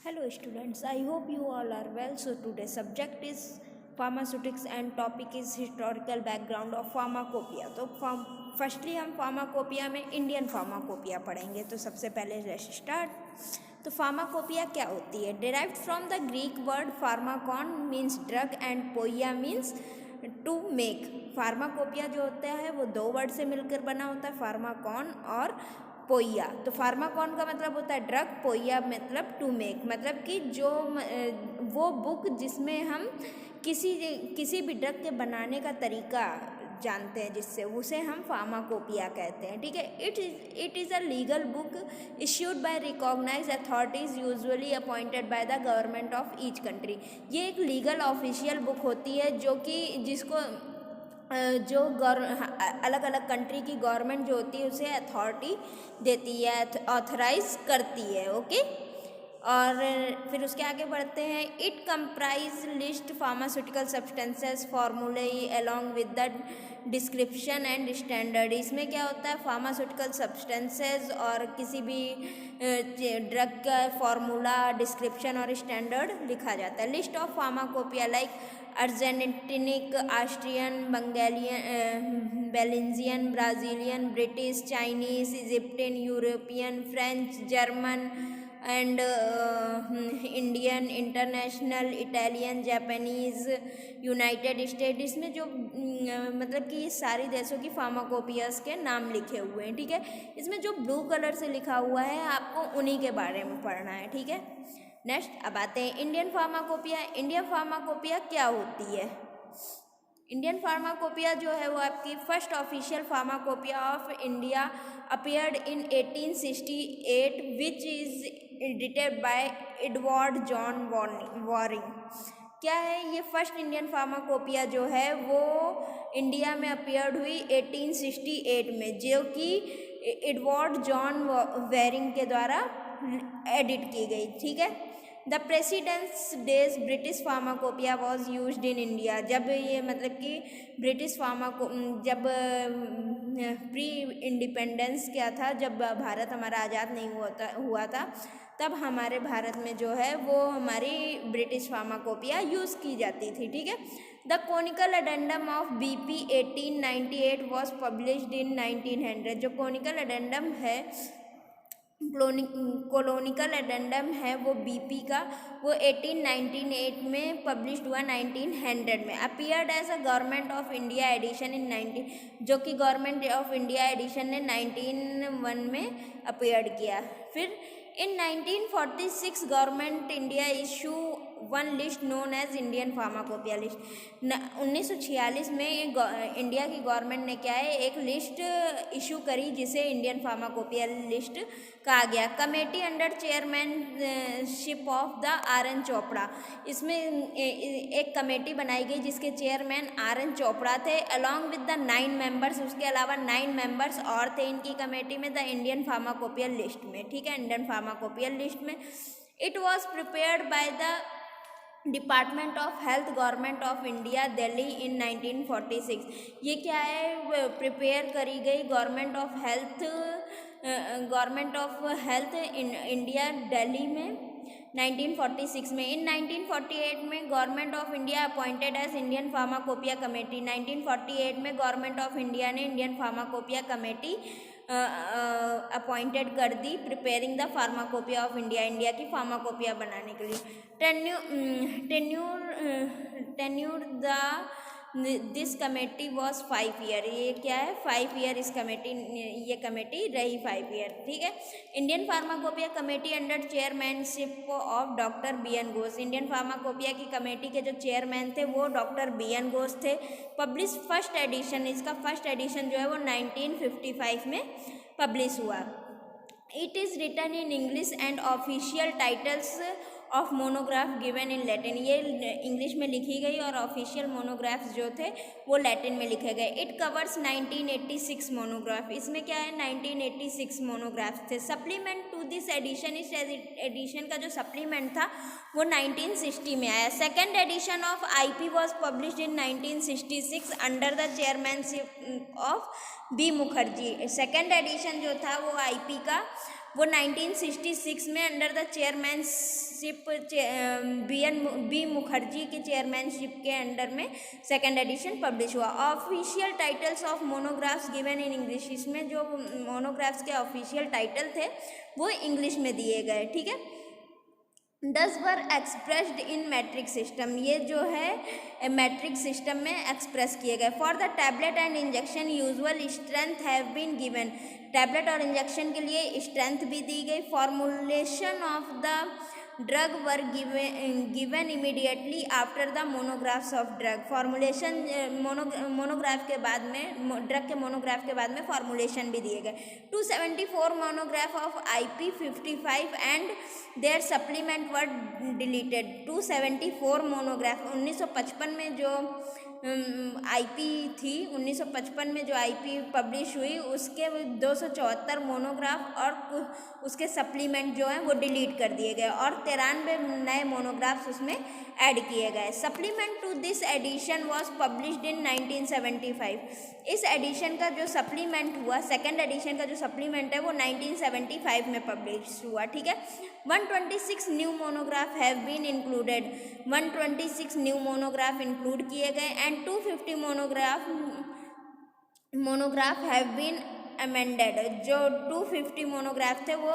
Hello students, I hope you all are well. So today's subject is pharmaceutics and topic is historical background of pharmacopoeia. तो firstly हम pharmacopoeia में Indian pharmacopoeia पढ़ेंगे. तो सबसे पहले let's start. तो pharmacopoeia क्या होती है? Derived from the Greek word pharmakon means drug and poiea means to make. Pharmacopoeia जो होता है वो दो वर्ड से मिलकर बना होता है, फार्माकॉन और पोइया. तो फार्माकॉन का मतलब होता है ड्रग, पोइया मतलब टू मेक, मतलब कि जो वो बुक जिसमें हम किसी भी ड्रग के बनाने का तरीका जानते हैं, जिससे उसे हम फार्माकोपिया कहते हैं. ठीक है. It is a legal book issued by recognised authorities usually appointed by the government of each country. ये एक लीगल ऑफिशियल बुक होती है जो कि जिसको जो अलग अलग कंट्री की गवर्नमेंट जो होती है उसे अथॉरिटी देती है, ऑथराइज करती है. ओके. और फिर उसके आगे बढ़ते हैं. It comprise list pharmaceutical substances formulae along with the description and standard. इसमें क्या होता है, फार्मास्यूटिकल सब्सटेंसेस और किसी भी ड्रग का फार्मूला, डिस्क्रिप्शन और स्टैंडर्ड लिखा जाता है. List of pharmacopoeia like Argentinic, Austrian, Bengalian, Belgian, Brazilian, British, Chinese, Egyptian, European, French, German and Indian, international, Italian, Japanese, United State. इसमें जो मतलब कि सारी देशों की फार्माकोपियास के नाम लिखे हुए हैं. ठीक है. इसमें जो ब्लू कलर से लिखा हुआ है आपको उन्हीं के बारे में पढ़ना है. ठीक है. नेक्स्ट अब आते हैं इंडियन फार्माकोपिया. इंडियन फार्माकोपिया क्या होती है? इंडियन फार्माकोपिया जो है वो आपकी first official pharmacopoeia of India appeared in 1868 which is edited by Edward John warring. क्या है ये? फर्स्ट इंडियन फार्माकोपिया जो है वो इंडिया में अपीयर्ड हुई 1868 में, जो कि एडवर्ड जॉन वॉरिंग के द्वारा एडिट की गई. ठीक है. The president's days British pharmacopoeia was used in India. जब ये मतलब कि ब्रिटिश जब प्री इंडिपेंडेंस क्या था, जब भारत हमारा आज़ाद नहीं हुआ था, तब हमारे भारत में जो है वो हमारी ब्रिटिश फार्माकोपिया यूज़ की जाती थी. ठीक है. The conical addendum of BP 1898 was published इन 1900. जो कोनिकल एडेंडम है, कोलोनिकल एडेंडम है वो BP का, वो 1898 में पब्लिश्ड हुआ 1900 में. Appeared as a government of India edition in 19, जो कि गवर्नमेंट ऑफ इंडिया एडिशन ने 1901 में अपीयर्ड किया. फिर in 1946 government India issue one list known as Indian pharmacopoeia list. 1946 में इंडिया की गवर्नमेंट ने क्या है, एक लिस्ट इशू करी जिसे इंडियन फार्माकोपिया लिस्ट कहा गया. Committee under chairmanship of the RN Chopra. इसमें एक कमेटी बनाई गई जिसके चेयरमैन RN चोपड़ा थे, अलॉन्ग विद द 9 मेंबर्स. उसके अलावा 9 मेंबर्स और थे इनकी कमेटी में, द इंडियन फार्माकोपिया लिस्ट में. ठीक है. इंडियन फार्माकोपिया लिस्ट में it was prepared by the department of health, government of India, Delhi in 1946. ये क्या है, प्रिपेयर करी गई government of health India Delhi में 1946 में. इन 1948 में government of India appointed as Indian pharmacopoeia committee. 1948 में गवर्नमेंट ऑफ इंडिया ने इंडियन फार्माकोपिया कमेटी अपॉइंटेड कर दी, preparing the pharmacopoeia of India, India की फार्माकोपिया बनाने के लिए. Tenure this committee was 5 year. ये क्या है, 5 ईयर ये कमेटी रही 5 ईयर. ठीक है. Indian pharmacopoeia committee under chairmanship of doctor BN Ghosh. Indian pharmacopoeia की कमेटी के जो चेयरमैन थे वो डॉक्टर BN घोष थे. पब्लिश फर्स्ट एडिशन, इसका फर्स्ट एडिशन जो है वो 1955 में पब्लिश हुआ. It is written in English and official titles of monograph given in Latin. ये इंग्लिश में लिखी गई और ऑफिशियल मोनोग्राफ्स जो थे वो लैटिन में लिखे गए. It covers 1986 monograph. इसमें क्या है, 1986 मोनोग्राफ्स थे. सप्लीमेंट टू दिस एडिशन, इस एडिशन का जो सप्लीमेंट था वो 1960 में आया. Second edition of IP was published in 1966 under the chairmanship of B. Mukherjee. Second edition जो था वो IP का वो 1966 में under the chairmanship B Mukherjee के चेयरमैनशिप के अंडर में सेकेंड एडिशन पब्लिश हुआ। Official titles of monographs given in English, इसमें जो मोनोग्राफ्स के ऑफिशियल टाइटल थे वो इंग्लिश में दिए गए, ठीक है। Those were expressed in metric system, ये जो है मैट्रिक सिस्टम में एक्सप्रेस किए गए। For the tablet and injection usual strength have been given, tablet और इंजेक्शन के लिए स्ट्रेंथ भी दी गई। Formulation of the drug were given immediately after the monographs of drug, formulation monograph के बाद में, ड्रग के मोनोग्राफ के बाद में फॉर्मुलेशन भी दिए गए। 274 monograph of IP 55 and their supplement were deleted. 274 monograph 1955 में जो IP थी, 1955 में जो IP पब्लिश हुई उसके 274 मोनोग्राफ और उसके सप्लीमेंट जो हैं वो डिलीट कर दिए गए और 93 नए मोनोग्राफ्स उसमें ऐड किए गए। Supplement to this edition was published in 1975। इस एडिशन का जो सप्लीमेंट हुआ, सेकेंड एडिशन का जो सप्लीमेंट है वो 1975 में पब्लिश हुआ, ठीक है। 126 new monograph have been included, 126 new monograph include किए गए and 250 monograph have been amended, जो 250 मोनोग्राफ थे वो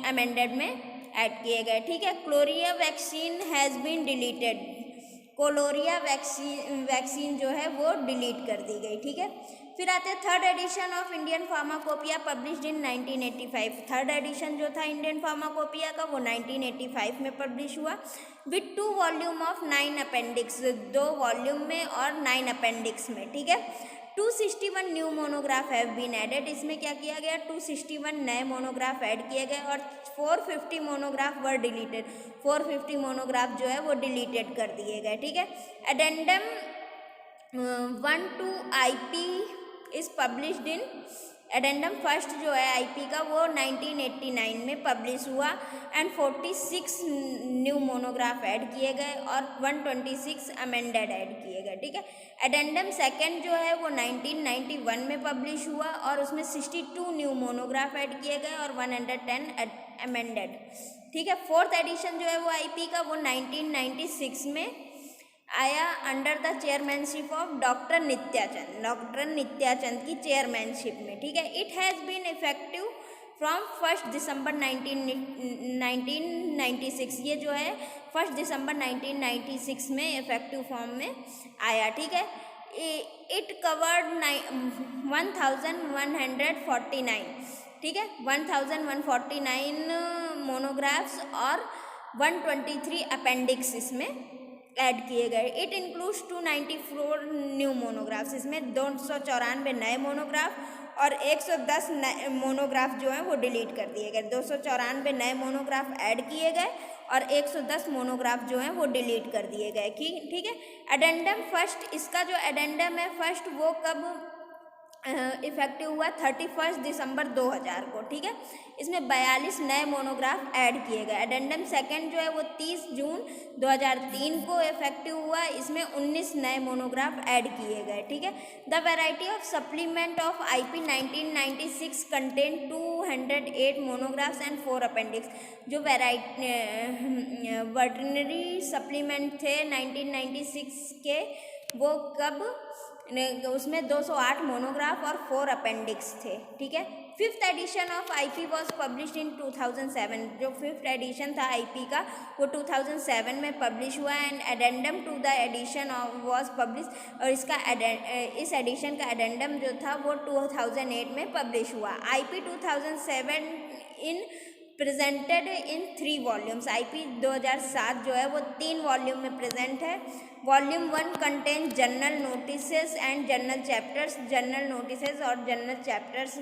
अमेंडेड में ऐड किए गए, ठीक है। Cholera vaccine has been deleted, cholera vaccine जो है वो डिलीट कर दी गई, ठीक है। फिर आते हैं third edition of Indian pharmacopoeia published in 1985। Third edition जो था इंडियन फार्माकोपिया का वो 1985 में पब्लिश हुआ with 2 volume of 9 appendix, 2 volume में और 9 अपेंडिक्स में, ठीक है। 261 new monograph have been added, इसमें क्या किया गया, 261 नए मोनोग्राफ ऐड किए गए और 450 मोनोग्राफ वर डिलीटेड, 450 मोनोग्राफ जो है वो डिलीटेड कर दिए गए, ठीक है। Addendum 1 to IP is published in, addendum first जो है IP का वो 1989 में पब्लिश हुआ एंड 46 न्यू मोनोग्राफ ऐड किए गए और 126 अमेंडेड ऐड किए गए, ठीक है। एडेंडम सेकेंड जो है वो 1991 में पब्लिश हुआ और उसमें 62 न्यू मोनोग्राफ ऐड किए गए और 110 अमेंडेड, ठीक है। फोर्थ एडिशन जो है वो IP का वो 1996 में आया under the chairmanship of doctor Nityachand की चेयरमैनशिप में, ठीक है। It has been effective from 1 December 1996, ये जो है 1 दिसंबर 1996 में इफेक्टिव फॉर्म में आया, ठीक है। इट कवर्ड 1149, ठीक है, 1149 मोनोग्राफ्स और 123 अपेंडिक्स इसमें ऐड किए गए। इट इंक्लूड्स 294 न्यू मोनोग्राफ्स, इसमें 294 नए मोनोग्राफ और 110 नए मोनोग्राफ जो हैं वो डिलीट कर दिए गए। 294 नए मोनोग्राफ ऐड किए गए और 110 मोनोग्राफ जो हैं वो डिलीट कर दिए गए, ठीक है। एडेंडम फर्स्ट, इसका जो एडेंडम है फर्स्ट वो कब इफेक्टिव हुआ, 31 दिसंबर 2000 को, ठीक है। इसमें 42 नए मोनोग्राफ ऐड किए गए। एडेंडम सेकेंड जो है वो 30 जून 2003 को इफेक्टिव हुआ, इसमें 19 नए मोनोग्राफ ऐड किए गए, ठीक है। The variety of supplement of IP 1996 contain 208 monographs and 4 appendix, जो वर्टनरी सप्लीमेंट थे 1996 के वो कब, उसमें 208 मोनोग्राफ और 4 अपेंडिक्स थे, ठीक है। Fifth edition of IP was published इन 2007, जो फिफ्थ एडिशन था IP का वो 2007 में पब्लिश हुआ and addendum to the edition was publish, और इसका इस एडिशन का एडेंडम जो था वो 2008 में पब्लिश हुआ। IP 2007 in presented in 3 volumes, IP 2007 जो है वो 3 वॉल्यूम में प्रेजेंट है। Volume 1 contain general notices and general chapters, general notices और जनरल चैप्टर्स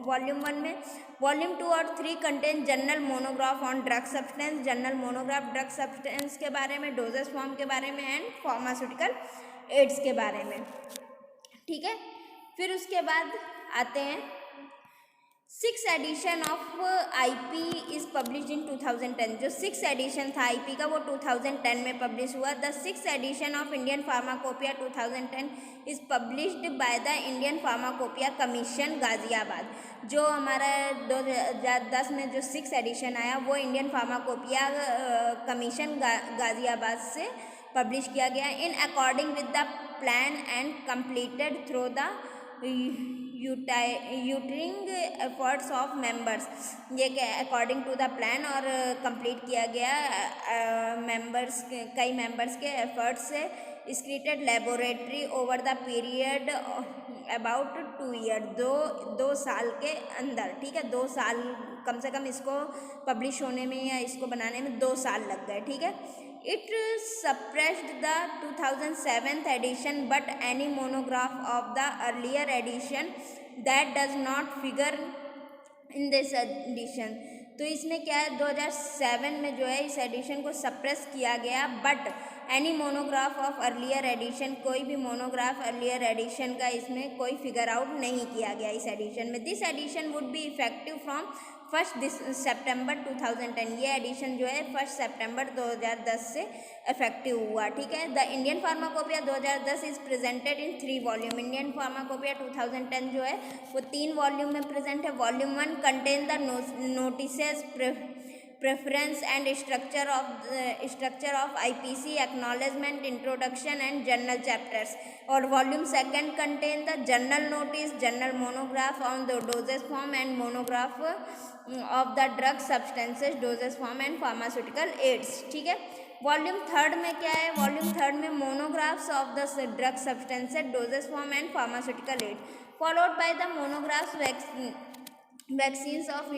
वॉल्यूम 1 में। वॉल्यूम 2 और 3 contain general monograph on drug substance, general monograph drug substance के बारे में, डोजेस फॉर्म के बारे में एंड फार्मास्यूटिकल एड्स के बारे में, ठीक है। फिर उसके बाद आते हैं six edition of IP is published in 2010। जो सिक्स एडिशन था आईपी का वो 2010 में पब्लिश हुआ। The six edition of Indian pharmacopoeia 2010 is published by the Indian pharmacopoeia commission Ghaziabad. जो हमारा 2010 में जो सिक्स एडिशन आया वो इंडियन फार्माकोपिया कमीशन गाजियाबाद से पब्लिश किया गया। In according with the plan and completed through the untiring efforts of members. ये अकॉर्डिंग टू द प्लान और कंप्लीट किया गया मेंबर्स कई मेंबर्स के एफर्ट्स से। Secreted laboratory over the period about 2 year, दो साल के अंदर, ठीक है, 2 साल कम से कम इसको पब्लिश होने में या इसको बनाने में 2 साल लग गए, ठीक है। It suppressed the 2007 edition, but any monograph of the earlier edition that does not figure in this edition। तो इसमें क्या है, 2007 में जो है इस एडिशन को सप्रेस किया गया, but any monograph of earlier edition, कोई भी मोनोग्राफ अर्लियर एडिशन का इसमें कोई फिगर आउट नहीं किया गया इस एडिशन में। This edition would be effective from 1 September 2010। ये एडिशन जो है 1 सितंबर 2010 से इफेक्टिव हुआ, ठीक है। The Indian pharmacopoeia 2010 is presented in 3 volume. Indian pharmacopoeia 2010 जो है वो 3 वॉल्यूम में प्रेजेंट है। Volume 1 contain the notices, preference and structure of IPC, acknowledgement, introduction and general chapters. और volume 2 contain the general notice, general monograph on the doses form and monograph of the drug substances, doses form and pharmaceutical aids, ठीक है। Volume 3 में क्या है, volume 3 में monographs of the drug substances, doses form and pharmaceutical aid, followed by the monographs vaccines of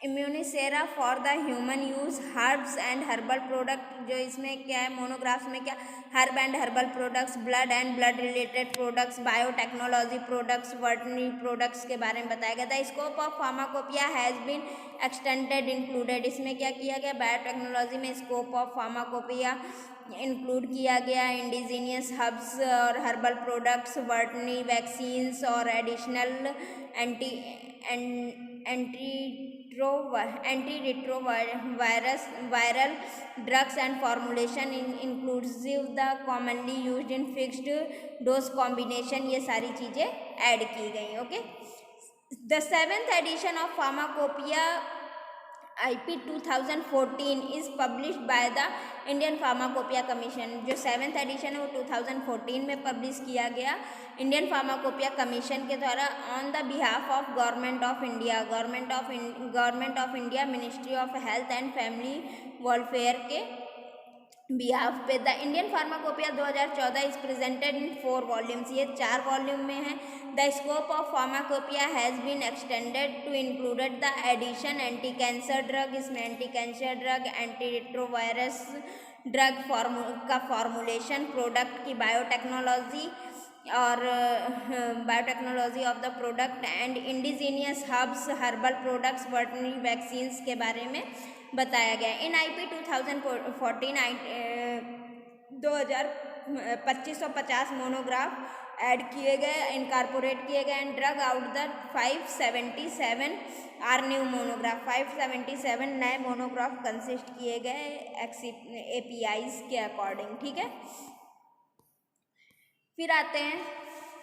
immunosera for the human use, herbs and herbal product. जो इसमें क्या है, मोनोग्राफ्स में क्या, herb and herbal products, blood and blood related products, biotechnology products, veterinary products के बारे में बताया गया था। Scope of pharmacopoeia has been extended included. इसमें क्या किया गया, बायोटेक्नोलॉजी में स्कोप ऑफ फार्माकोपिया इंक्लूड किया गया। इंडिजीनियस हर्ब्स और हर्बल प्रोडक्ट्स, वर्टनरी वैक्सीन्स और additional antiretroviral drugs and formulation inclusive the commonly used in fixed dose combination, ये सारी चीज़ें ऐड की गई, okay. The 7th edition of Pharmacopoeia IP 2014 is publish by the Indian pharmacopoeia commission. जो 7th addition है वो 2014 में पब्लिश किया गया इंडियन फार्माकोपिया कमीशन के द्वारा on the behalf of government of India, government of India, ministry of health and family welfare के behalf पे। The Indian pharmacopoeia 2014 is presented in 4 volumes. ये 4 वॉल्यूम में है। The scope of pharmacopoeia has been extended to included the addition anti cancer drug. इसमें anti cancer drug, anti retrovirus drug का formulation, product की biotechnology और biotechnology of the product and indigenous herbs, herbal products, वर्टनरी vaccines के बारे में बताया गया। इन IP 2014 2550 monograph add किए गए, इनकॉर्पोरेट किए गए and drug out the 577 are new monograph. 577 नए मोनोग्राफ कंसिस्ट किए गए APIs के अकॉर्डिंग, ठीक है। फिर आते हैं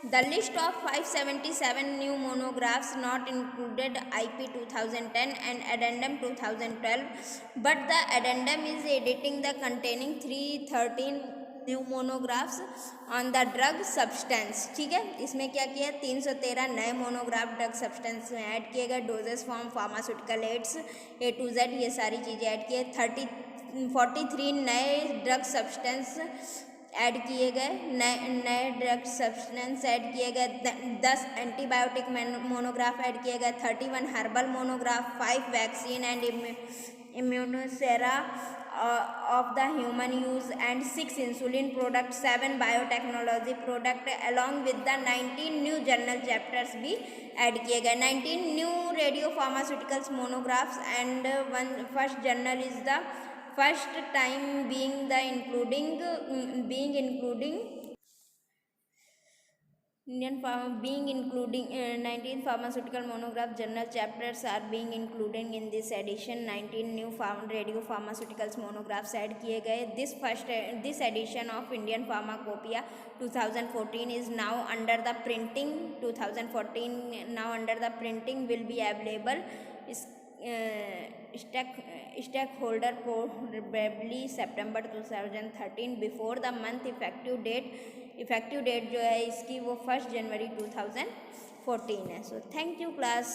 the list of 577 new monographs not included IP 2010 and addendum 2012, but the addendum is editing the containing 313 new monographs on the drug substance, ठीक है। इसमें क्या किया, 313 नए मोनोग्राफ ड्रग सब्सटेंस में ऐड किए गए। Doses form, pharmaceutical ads A to Z, ये सारी चीज़ें ऐड किए। 43 नए ड्रग सब्सटेंस ऐड किए गए, नए ड्रग सब्सटेंस ऐड किए गए। 10 एंटीबायोटिक मोनोग्राफ ऐड किए गए। 31 herbal monograph, 5 vaccine and immunosera of the human use and 6 insulin product, 7 biotechnology product along with the 19 new general chapters भी ऐड किए गए। 19 new radiopharmaceuticals monographs and first general is the first time being including Indian pharma being including 19 pharmaceutical monograph journal chapters are being included in this edition. 19 new radio pharmaceuticals monographs add किए गए. This edition of Indian Pharmacopoeia 2014 is now under the printing. 2014 now under the printing will be available. Stakeholder probably September 2013 before the month effective date जो है इसकी वो 1 जनवरी 2014 है. So thank you class.